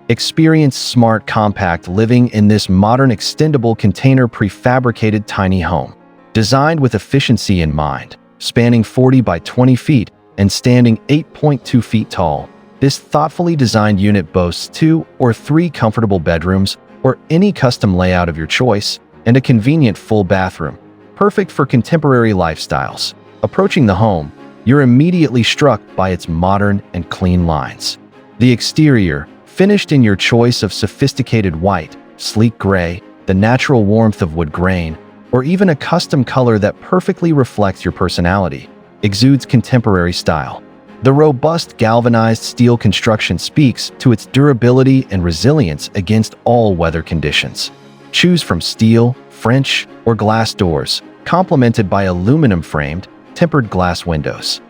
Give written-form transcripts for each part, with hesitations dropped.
Experience smart, compact living in this modern extendable container prefabricated tiny home. Designed with efficiency in mind, spanning 40 by 20 feet and standing 8.2 feet tall, this thoughtfully designed unit boasts 2 or 3 comfortable bedrooms or any custom layout of your choice, and a convenient full bathroom, perfect for contemporary lifestyles. Approaching the home, you're immediately struck by its modern and clean lines. The exterior, finished in your choice of sophisticated white, sleek gray, the natural warmth of wood grain, or even a custom color that perfectly reflects your personality, exudes contemporary style. The robust galvanized steel construction speaks to its durability and resilience against all weather conditions. Choose from steel, French, or glass doors, complemented by aluminum-framed, tempered glass windows.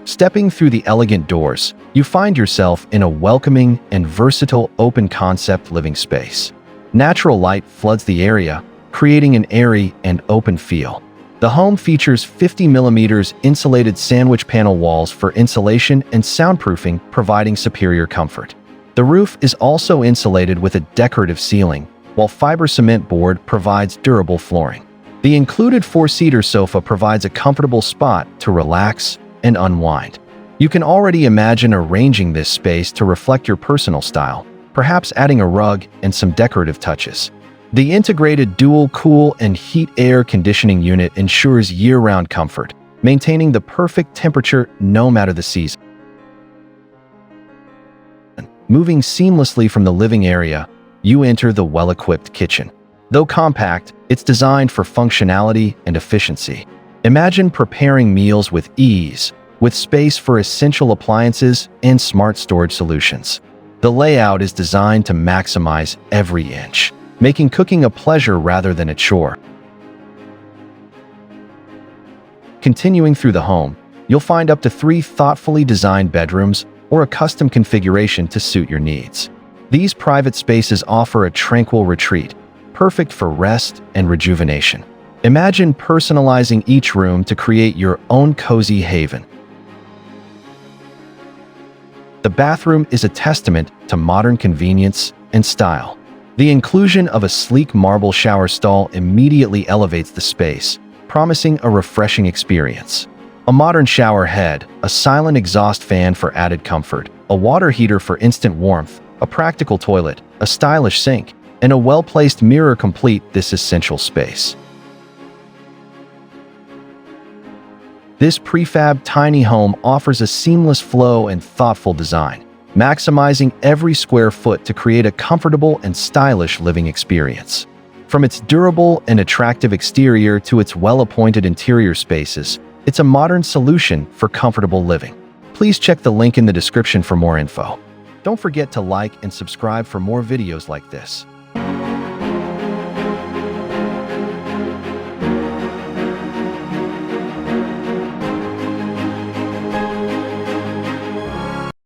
Stepping through the elegant doors, you find yourself in a welcoming and versatile open-concept living space. Natural light floods the area, creating an airy and open feel. The home features 50mm insulated sandwich panel walls for insulation and soundproofing, providing superior comfort. The roof is also insulated with a decorative ceiling, while fiber cement board provides durable flooring. The included 4-seater sofa provides a comfortable spot to relax and unwind. You can already imagine arranging this space to reflect your personal style, perhaps adding a rug and some decorative touches. The integrated dual cool and heat air conditioning unit ensures year-round comfort, maintaining the perfect temperature no matter the season. Moving seamlessly from the living area, you enter the well-equipped kitchen. Though compact, it's designed for functionality and efficiency. Imagine preparing meals with ease, with space for essential appliances and smart storage solutions. The layout is designed to maximize every inch, making cooking a pleasure rather than a chore. Continuing through the home, you'll find up to 3 thoughtfully designed bedrooms or a custom configuration to suit your needs. These private spaces offer a tranquil retreat, perfect for rest and rejuvenation. Imagine personalizing each room to create your own cozy haven. The bathroom is a testament to modern convenience and style. The inclusion of a sleek marble shower stall immediately elevates the space, promising a refreshing experience. A modern shower head, a silent exhaust fan for added comfort, a water heater for instant warmth, a practical toilet, a stylish sink, and a well-placed mirror complete this essential space. This prefab tiny home offers a seamless flow and thoughtful design, maximizing every square foot to create a comfortable and stylish living experience. From its durable and attractive exterior to its well-appointed interior spaces, it's a modern solution for comfortable living. Please check the link in the description for more info. Don't forget to like and subscribe for more videos like this.